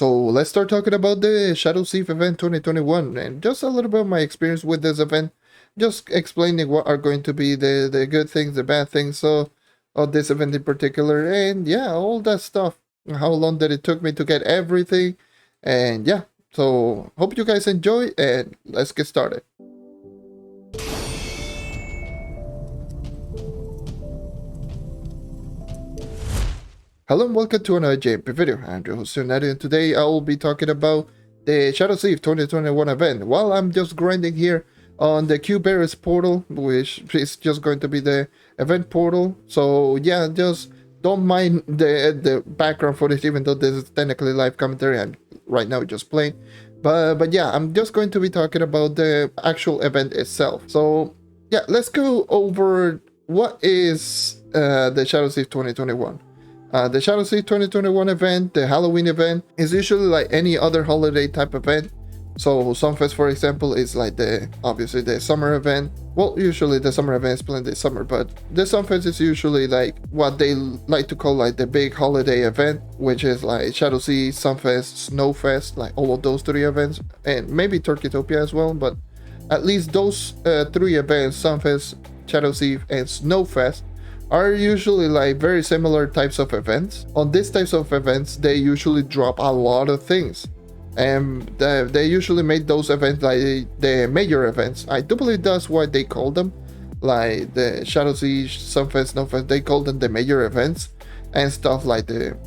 So let's start talking about the Shadow Thief event 2021 and just a little bit of my experience with this event. Just explaining what are going to be the good things, the bad things, so of this event in particular, and yeah, all that stuff. How long did it took me to get everything, and yeah. So hope you guys enjoy, and let's get started. Hello and welcome to another JMP video. I'm your host JonNario, and today I will be talking about the Shadow Thief 2021 event. While I'm just grinding here on the Q-Bearers portal, which is just going to be the event portal. So yeah, just don't mind the background footage, even though this is technically live commentary. I'm right now just playing. But yeah, I'm just going to be talking about the actual event itself. So yeah, let's go over what is the Shadow Thief 2021. The Shadow Thief 2021 event, the Halloween event, is usually like any other holiday type event. So Sunfest, for example, is like obviously the summer event. Well, usually the summer event is planned this summer, but the Sunfest is usually like what they like to call like the big holiday event, which is like Shadow Thief, Sunfest, Snowfest, like all of those three events, and maybe Turkeytopia as well. But at least those three events, Sunfest, Shadow Thief, and Snowfest, are usually like very similar types of events. On these types of events, they usually drop a lot of things, and they usually make those events like the major events. I do believe that's what they call them, like the Shadow Siege, Sunfest, Snowfest. They call them the major events, and stuff like the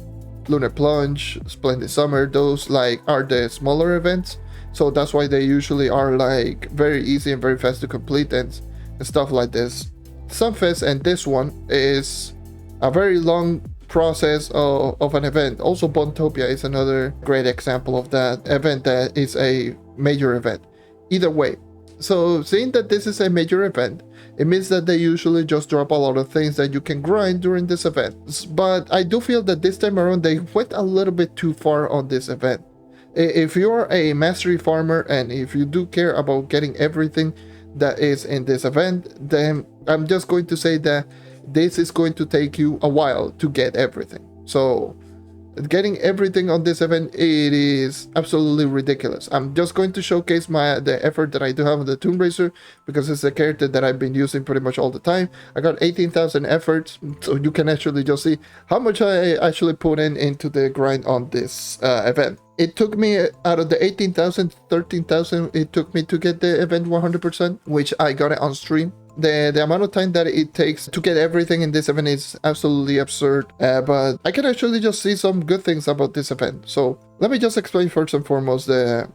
Lunar Plunge, Splendid Summer. Those like are the smaller events. So that's why they usually are like very easy and very fast to complete and stuff like this. Sunfest and this one is a very long process of an event. Also, Bontopia is another great example of that event that is a major event. Either way, so seeing that this is a major event, it means that they usually just drop a lot of things that you can grind during this event. But I do feel that this time around they went a little bit too far on this event. If you're a mastery farmer and if you do care about getting everything that is in this event, then I'm just going to say that this is going to take you a while to get everything. So getting everything on this event, it is absolutely ridiculous. I'm just going to showcase the effort that I do have on the Tomb Racer, because it's a character that I've been using pretty much all the time. I got 18,000 efforts, so you can actually just see how much I actually put into the grind on this event. It took me, out of the 18,000, 13,000, it took me to get the event 100%, which I got it on stream. The amount of time that it takes to get everything in this event is absolutely absurd, but I can actually just see some good things about this event. So let me just explain first and foremost the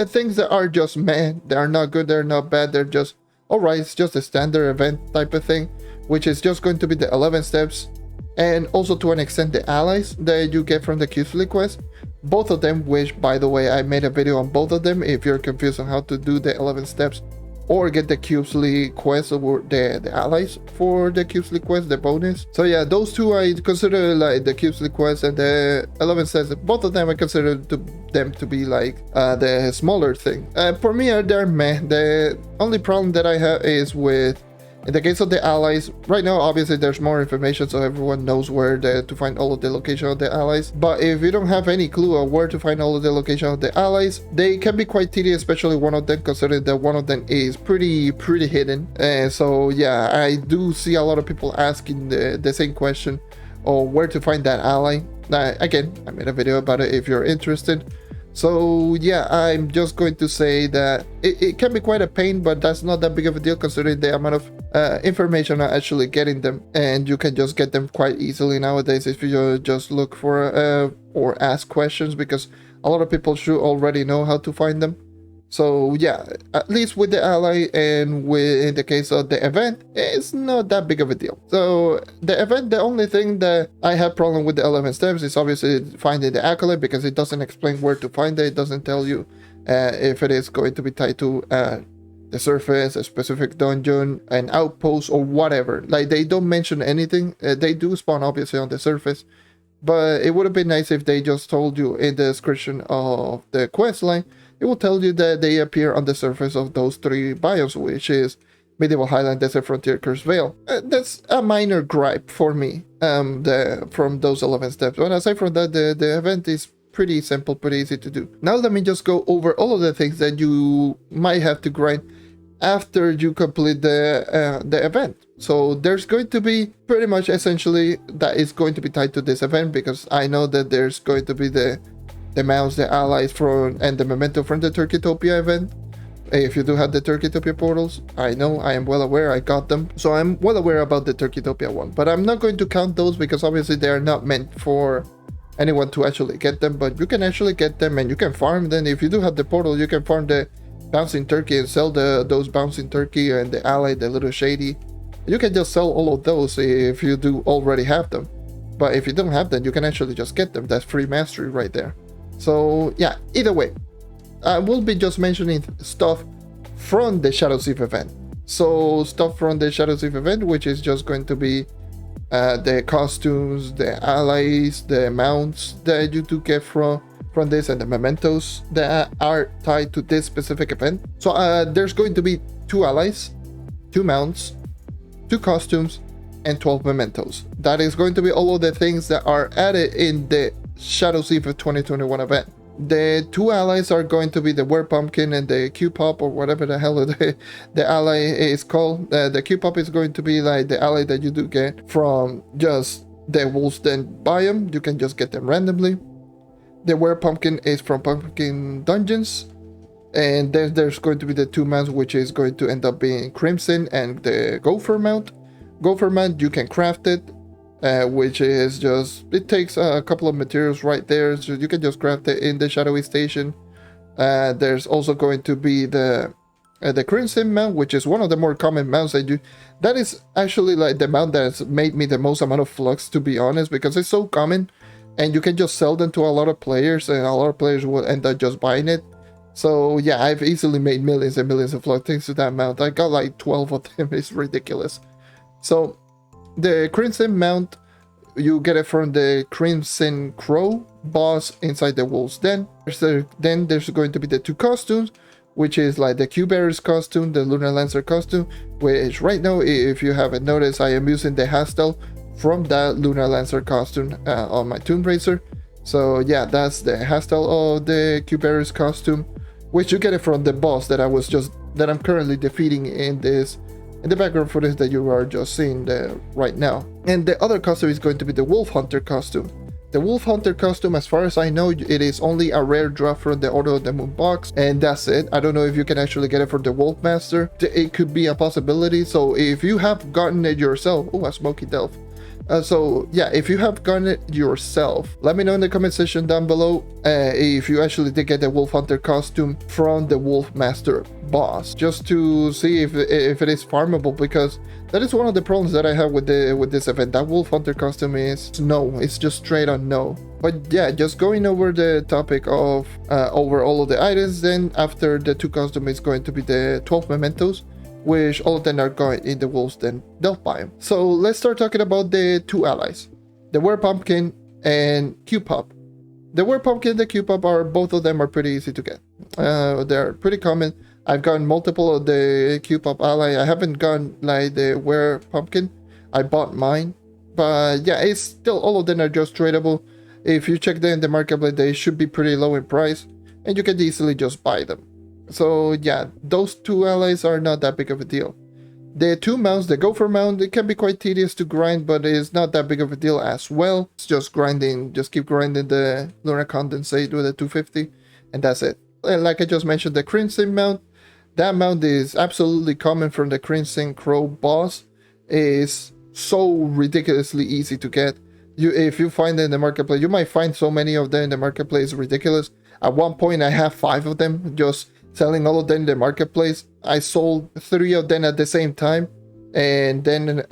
things that are just meh. They are not good, they're not bad, they're just alright. It's just a standard event type of thing, which is just going to be the 11 steps, and also to an extent the allies that you get from the Q-Fleet quest. Both of them, which by the way I made a video on both of them if you're confused on how to do the 11 steps or get the Q-Fleet quest or the allies for the Q-Fleet quest, the bonus. So yeah, those two I consider like the Q-Fleet quest and the 11 steps. Both of them I consider them to be like the smaller thing. For me, they're meh. The only problem that I have is with, in the case of the allies, right now obviously there's more information so everyone knows where to find all of the location of the allies. But if you don't have any clue of where to find all of the location of the allies, they can be quite tedious, especially one of them, considering that one of them is pretty hidden. So yeah, I do see a lot of people asking the same question of where to find that ally. Again, I made a video about it if you're interested. So yeah, I'm just going to say that it can be quite a pain, but that's not that big of a deal considering the amount of information are actually getting them, and you can just get them quite easily nowadays if you just look for or ask questions, because a lot of people should already know how to find them. So yeah, at least with the ally and in the case of the event, it's not that big of a deal. So the event, the only thing that I have problem with the 11 steps is obviously finding the accolade, because it doesn't explain where to find it. It doesn't tell you if it is going to be tied to the surface, a specific dungeon, an outpost, or whatever. Like, they don't mention anything. They do spawn obviously on the surface, but it would have been nice if they just told you in the description of the quest line. It will tell you that they appear on the surface of those three biomes, which is Medieval Highland, Desert Frontier, Cursed Vale. That's a minor gripe for me from those 11 steps. But aside from that, the event is pretty simple, pretty easy to do. Now let me just go over all of the things that you might have to grind after you complete the event. So there's going to be pretty much essentially that is going to be tied to this event, because I know that there's going to be the mounts, the allies from, and the memento from the Turkeytopia event. If you do have the Turkeytopia portals, I know, I am well aware, I got them. So I'm well aware about the Turkeytopia one, but I'm not going to count those because obviously they are not meant for anyone to actually get them, but you can actually get them and you can farm them. If you do have the portal, you can farm the bouncing turkey and sell those bouncing turkey and the ally, the little shady. You can just sell all of those if you do already have them. But if you don't have them, you can actually just get them. That's free mastery right there. So yeah, either way, I will be just mentioning stuff from the Shadow Thief event. So stuff from the Shadow Thief event, which is just going to be the costumes, the allies, the mounts that you do get from this, and the mementos that are tied to this specific event. So there's going to be 2 allies, 2 mounts, 2 costumes, and 12 mementos. That is going to be all of the things that are added in the Shadow Thief 2021 event. The 2 allies are going to be the Were Pumpkin and the Q-Pop, or whatever the hell the ally is called. The Q-Pop is going to be like the ally that you do get from just the Wolf's Den biome. You can just get them randomly. The Were Pumpkin is from Pumpkin Dungeons. And then there's going to be the 2 mounts, which is going to end up being Crimson and the Gopher mount. Gopher mount, you can craft it. Which is just, it takes a couple of materials right there, so you can just craft it in the Shadowy Station. There's also going to be the Crimson mount, which is one of the more common mounts that is actually like the mount that's made me the most amount of flux, to be honest, because it's so common and you can just sell them to a lot of players and a lot of players will end up just buying it. So yeah, I've easily made millions and millions of flux thanks to that mount. I got like 12 of them. It's ridiculous. So the Crimson mount, you get it from the Crimson Crow boss inside the Wolf's Den. Then there's going to be the 2 costumes, which is like the Q-Bearer's costume, the Lunar Lancer costume, which right now, if you haven't noticed, I am using the Hastel from that Lunar Lancer costume on my Tomb Racer. So yeah, that's the Hastel of the Q-Bearer's costume, which you get it from the boss that I'm currently defeating in the background footage that you are just seeing right now. And the other costume is going to be the Wolf Hunter costume. The Wolf Hunter costume, as far as I know, it is only a rare drop from the Order of the Moon box, and that's it. I don't know if you can actually get it for the Wolf Master. It could be a possibility. So if you have gotten it yourself, oh, a Smoky Delph. So yeah, if you have gotten it yourself, let me know in the comment section down below if you actually did get the Wolf Hunter costume from the Wolf Master boss, just to see if it is farmable, because that is one of the problems that I have with this event. That Wolf Hunter costume is no, it's just straight on no. But yeah, just going over the topic of over all of the items, then after the 2 costumes is going to be the 12 mementos, which all of them are going in the Wolf's Den Delph biome. So let's start talking about the 2 allies, the Were Pumpkin and Q-Pop. The Were Pumpkin and the Q-Pop both of them are pretty easy to get. They're pretty common. I've gotten multiple of the Q-Pop ally. I haven't gotten like the Were Pumpkin. I bought mine, but yeah, it's still, all of them are just tradable. If you check them in the marketplace, they should be pretty low in price and you can easily just buy them. So yeah, those 2 allies are not that big of a deal. The 2 mounts, the Gopher mount, it can be quite tedious to grind, but it's not that big of a deal as well. It's just grinding, just keep grinding the Lunar Condensate with a 250, and that's it. And like I just mentioned, the Crimson mount, that mount is absolutely common from the Crimson Crow boss. It's so ridiculously easy to get. If you find it in the marketplace, you might find so many of them in the marketplace, ridiculous. At one point, I have 5 of them, just selling all of them in the marketplace. I sold 3 of them at the same time, and then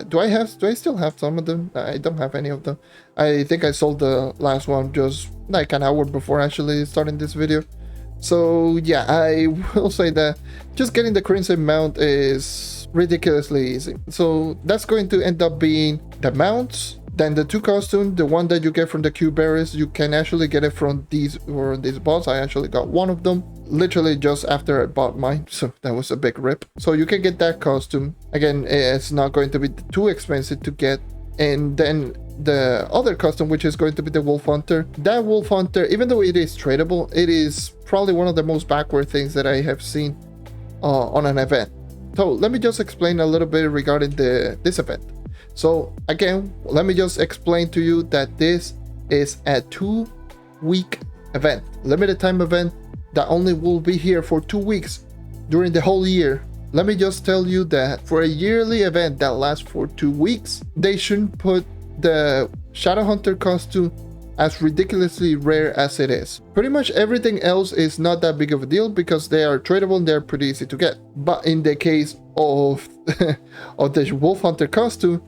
do I still have some of them? I don't have any of them. I think I sold the last one just like an hour before actually starting this video. So yeah, I will say that just getting the Crimson mount is ridiculously easy. So that's going to end up being the mounts. Then the 2 costumes, the one that you get from the Q-Bearers, you can actually get it from these boss. I actually got one of them literally just after I bought mine, so that was a big rip. So you can get that costume. Again, it's not going to be too expensive to get. And then the other custom, which is going to be the Wolf Hunter. That Wolf Hunter, even though it is tradable, it is probably one of the most backward things that I have seen on an event. So let me just explain a little bit regarding this event. So again, let me just explain to you that this is a 2-week event, limited time event that only will be here for 2 weeks during the whole year. Let me just tell you that for a yearly event that lasts for 2 weeks, they shouldn't put the Shadow Hunter costume as ridiculously rare as it is. Pretty much everything else is not that big of a deal because they are tradable and they're pretty easy to get. But in the case of of the Wolf Hunter costume,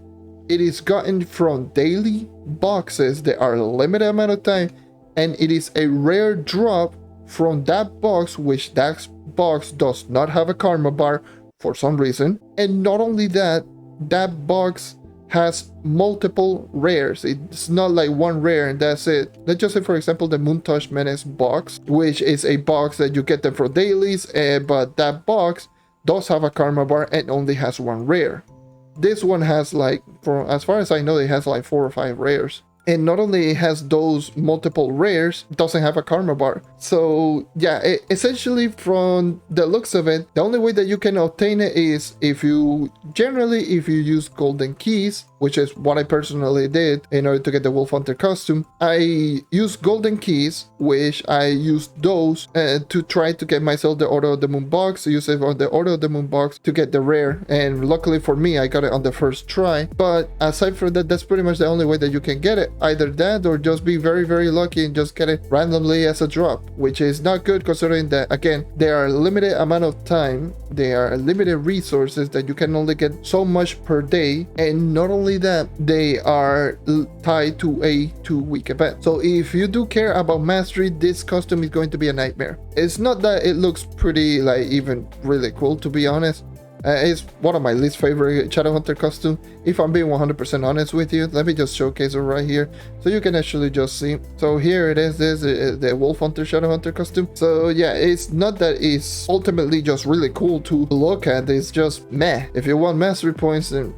it is gotten from daily boxes that are a limited amount of time, and it is a rare drop from that box, which that box does not have a karma bar for some reason. And not only that, that box has multiple rares. It's not like one rare and that's it. Let's just say, for example, the Moontouch Menace box, which is a box that you get them for dailies, but that box does have a karma bar and only has one rare. This one has, like, for as far as I know, it has like 4 or 5 rares. And not only it has those multiple rares, it doesn't have a karma bar. So yeah, essentially from the looks of it, the only way that you can obtain it is if you use golden keys, which is what I personally did in order to get the Wolf Hunter costume. I used golden keys, which I used those to try to get myself the Order of the Moon box, use it on the Order of the Moon box to get the rare. And luckily for me, I got it on the first try. But aside from that, that's pretty much the only way that you can get it. Either that or just be very, very lucky and just get it randomly as a drop, which is not good considering that, again, there are a limited amount of time, there are limited resources that you can only get so much per day, and not only that, they are tied to a 2-week event. So if you do care about mastery, this costume is going to be a nightmare. It's not that it looks pretty, like, even really cool, to be honest. It's one of my least favorite Shadow Hunter costume, if I'm being 100% honest with you. Let me just showcase it right here so you can actually just see. So here it is, this is the Wolf Hunter Shadow Hunter costume. So yeah, it's not that it's ultimately just really cool to look at, it's just meh. If you want mastery points, then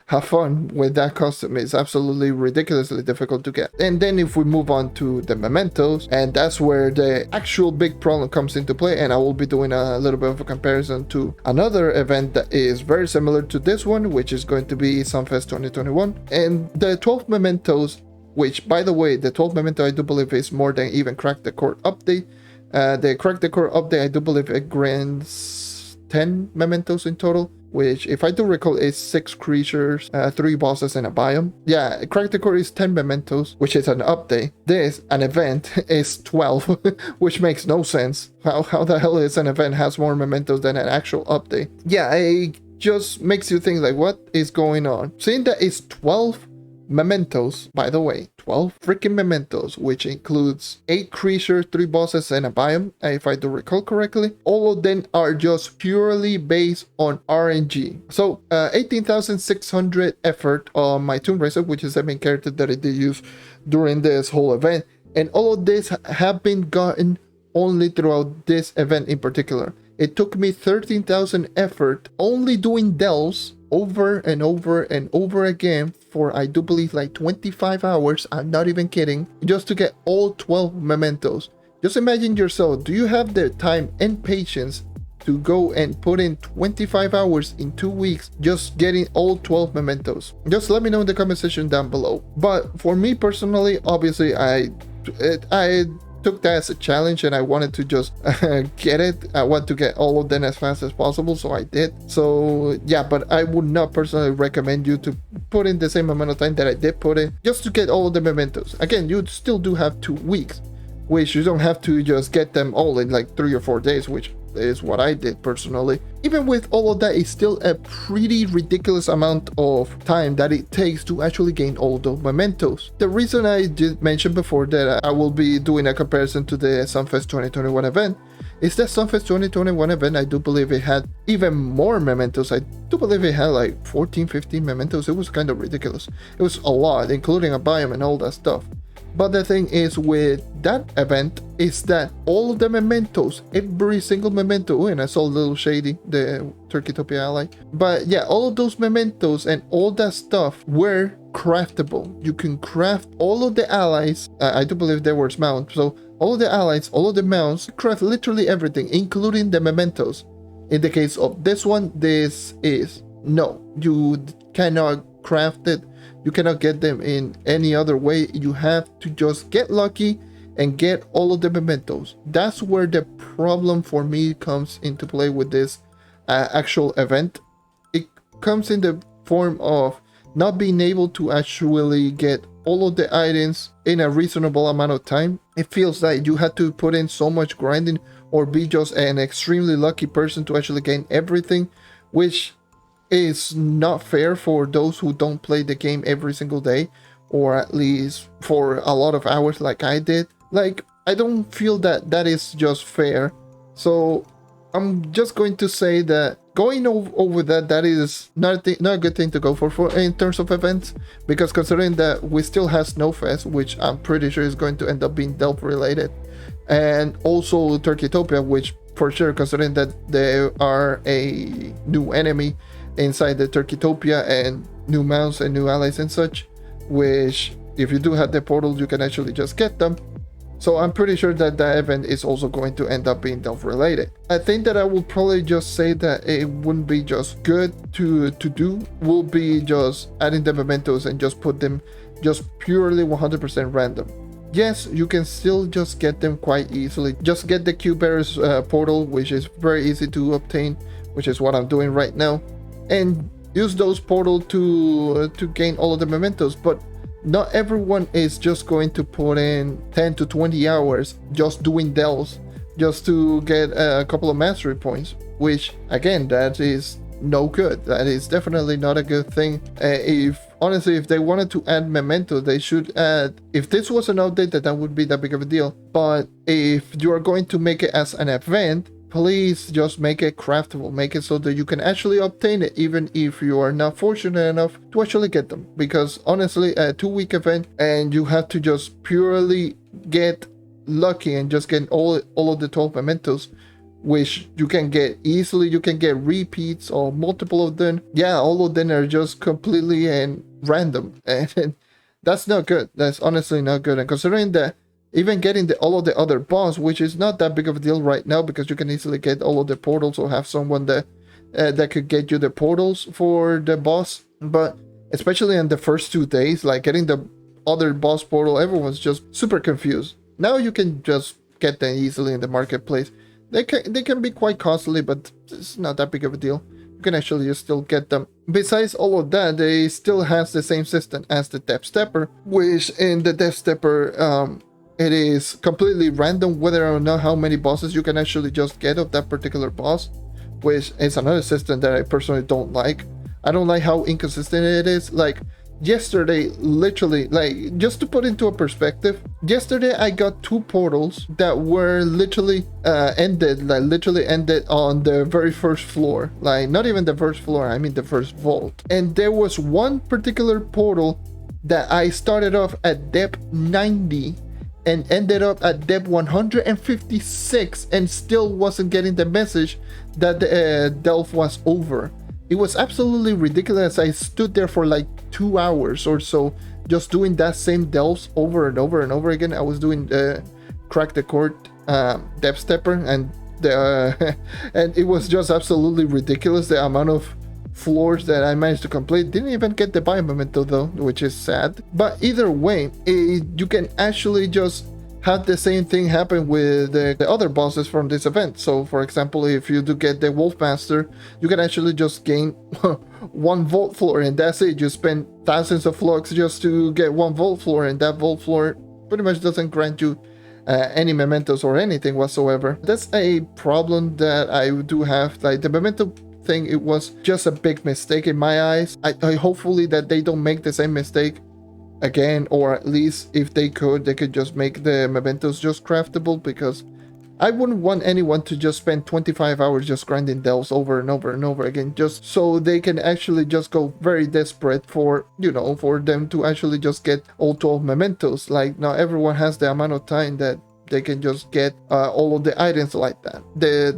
have fun with that costume. It's absolutely ridiculously difficult to get. And then if we move on to the mementos, and that's where the actual big problem comes into play, and I will be doing a little bit of a comparison to another event that is very similar to this one, which is going to be Sunfest 2021. And the 12 mementos, which, by the way, the 12 memento I do believe is more than even Crack the Core update. The Crack the Core update, I do believe it grants 10 mementos in total, which, if I do recall, is 6 creatures, 3 bosses, and a biome. Yeah, Crack the Core is 10 mementos, which is an update. This, an event, is 12, which makes no sense. How the hell is an event has more mementos than an actual update? Yeah, it just makes you think, like, what is going on? Seeing that it's 12 mementos, by the way, 12 freaking mementos, which includes 8 creatures, 3 bosses, and a biome, if I do recall correctly. All of them are just purely based on RNG. So 18,600 effort on my Tomb Racer, which is the main character that I did use during this whole event, and all of this have been gotten only throughout this event in particular. It took me 13,000 effort only doing delves over and over and over again for, I do believe, like 25 hours. I'm not even kidding, just to get all 12 mementos. Just imagine yourself, do you have the time and patience to go and put in 25 hours in 2 weeks just getting all 12 mementos? Just let me know in the comment section down below. But for me personally, obviously I took that as a challenge and I wanted to just get it. I want to get all of them as fast as possible, so I did. So yeah, but I would not personally recommend you to put in the same amount of time that I did put in just to get all of the mementos. Again, you still do have 2 weeks, which you don't have to just get them all in like 3 or 4 days, which is what I did personally. Even with all of that, it's still a pretty ridiculous amount of time that it takes to actually gain all those mementos. The reason I did mention before that I will be doing a comparison to the Sunfest 2021 event is that Sunfest 2021 event, I do believe it had even more mementos. I do believe it had like 14, 15 mementos. It was kind of ridiculous. It was a lot, including a biome and all that stuff. But the thing is with that event is that all of the mementos, every single memento, and I saw a little shady, the Turkeytopia ally. But yeah, all of those mementos and all that stuff were craftable. You can craft all of the allies. I do believe there was mounts. So all of the allies, all of the mounts, craft literally everything, including the mementos. In the case of this one, this is no, you cannot craft it. You cannot get them in any other way. You have to just get lucky and get all of the mementos. That's where the problem for me comes into play with this actual event. It comes in the form of not being able to actually get all of the items in a reasonable amount of time. It feels like you had to put in so much grinding or be just an extremely lucky person to actually gain everything, which is not fair for those who don't play the game every single day, or at least for a lot of hours like I did. Like, I don't feel that that is just fair. So I'm just going to say that going over that is not a good thing to go for in terms of events, because considering that we still have Snowfest, which I'm pretty sure is going to end up being Delph related, and also Turkeytopia, which for sure, considering that they are a new enemy inside the Turkeytopia and new mounts and new allies and such, which if you do have the portal, you can actually just get them. So I'm pretty sure that that event is also going to end up being Delph related. I think that I will probably just say that it wouldn't be just good to do, will be just adding the mementos and just put them just purely 100% random. Yes, you can still just get them quite easily. Just get the Q Bearers portal, which is very easy to obtain, which is what I'm doing right now, and use those portal to gain all of the mementos. But not everyone is just going to put in 10 to 20 hours just doing delves just to get a couple of mastery points, which again, that is no good. That is definitely not a good thing. Honestly, if they wanted to add memento, they should add, if this was an update, that would be that big of a deal. But if you are going to make it as an event, please just make it craftable. Make it so that you can actually obtain it, even if you are not fortunate enough to actually get them. Because honestly, a 2-week event, and you have to just purely get lucky and just get all of the 12 mementos, which you can get easily. You can get repeats or multiple of them. Yeah, all of them are just completely and random, and that's not good. That's honestly not good. And considering that even getting all of the other boss, which is not that big of a deal right now, because you can easily get all of the portals or have someone that could get you the portals for the boss. But especially in the first 2 days, like getting the other boss portal, everyone's just super confused. Now you can just get them easily in the marketplace. They can be quite costly, but it's not that big of a deal. You can actually just still get them. Besides all of that, they still has the same system as the Depth Stepper, which in the Depth Stepper, it is completely random whether or not how many bosses you can actually just get of that particular boss, which is another system that I personally don't like. I don't like how inconsistent it is. Like yesterday, literally, like just to put into a perspective, yesterday I got 2 portals that were literally ended on the very first floor. Like not even the first floor, I mean the first vault. And there was one particular portal that I started off at depth 90 and ended up at depth 156 and still wasn't getting the message that the delve was over. It was absolutely ridiculous. I stood there for like 2 hours or so just doing that same delves over and over and over again. I was doing the Crack the Court Depth Stepper, and and it was just absolutely ridiculous the amount of floors that I managed to complete. Didn't even get the biomemento though, which is sad. But either way, you can actually just have the same thing happen with the other bosses from this event. So for example, if you do get the Wolfmaster, you can actually just gain 1 vault floor, and that's it. You spend thousands of flux just to get 1 vault floor, and that vault floor pretty much doesn't grant you any mementos or anything whatsoever. That's a problem that I do have. Like the memento thing, it was just a big mistake in my eyes. I hopefully that they don't make the same mistake again, or at least if they could just make the mementos just craftable, because I wouldn't want anyone to just spend 25 hours just grinding delves over and over and over again, just so they can actually just go very desperate for, you know, for them to actually just get all 12 mementos. Like, not everyone has the amount of time that they can just get all of the items like that.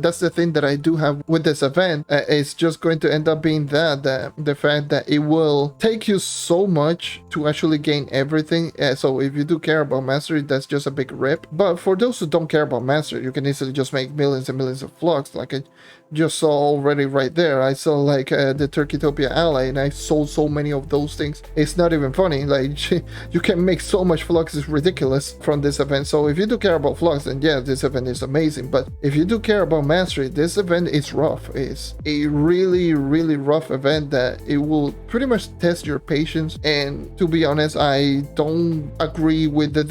That's the thing that I do have with this event. It's just going to end up being that the fact that it will take you so much to actually gain everything. So if you do care about mastery, that's just a big rip. But for those who don't care about mastery, you can easily just make millions and millions of flux, like I just saw already right there. I saw like the Turkeytopia ally, and I sold so many of those things. It's not even funny. Like you can make so much flux, it's ridiculous from this event. So if you do care about flux, then yeah, this event is amazing. But if you do care about mastery, this event is rough. It's a really, really rough event that it will pretty much test your patience. And to be honest, I don't agree with the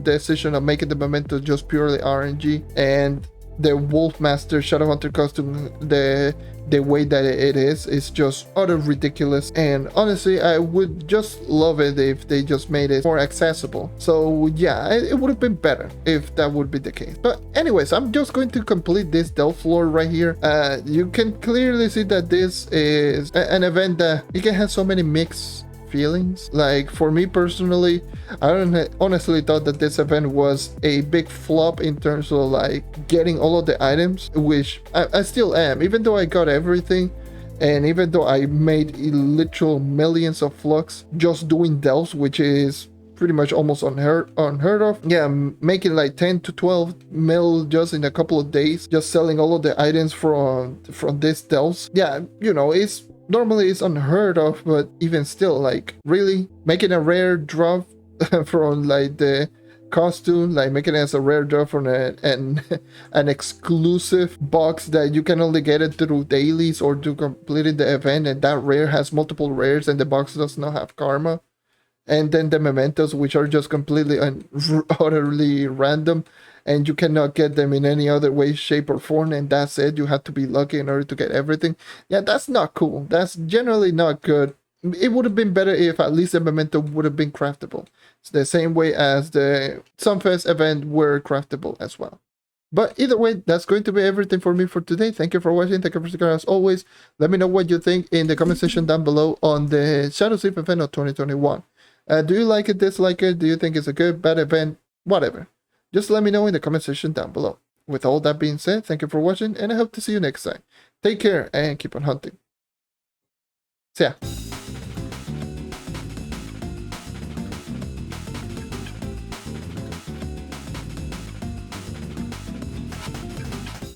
decision of making the memento just purely RNG. And the Wolfmaster Shadowhunter costume, the way that it is just utter ridiculous. And honestly, I would just love it if they just made it more accessible. So yeah, it would have been better if that would be the case. But anyways, I'm just going to complete this delve floor right here. You can clearly see that this is an event that you can have so many mixed feelings. Like for me personally, I honestly thought that this event was a big flop in terms of like getting all of the items, which I still am, even though I got everything. And even though I made literal millions of flux just doing delves, which is pretty much almost unheard of. Yeah, making like 10 to 12 mil just in a couple of days, just selling all of the items from this delves. Yeah, you know, normally it's unheard of, but even still, like really making a rare drop from like the costume, like making it as a rare drop from an exclusive box that you can only get it through dailies or to completing the event, and that rare has multiple rares and the box does not have karma. And then the mementos, which are just completely and utterly random, and you cannot get them in any other way, shape, or form, and that's it. You have to be lucky in order to get everything. Yeah, that's not cool. That's generally not good. It would have been better if at least the memento would have been craftable. It's the same way as the Sunfest event were craftable as well. But either way, that's going to be everything for me for today. Thank you for watching. Thank you for sticking around as always. Let me know what you think in the comment section down below on the Shadow Sleep event of 2021. Do you like it, dislike it? Do you think it's a good, bad event? Whatever. Just let me know in the comment section down below. With all that being said, thank you for watching, and I hope to see you next time. Take care and keep on hunting. See ya.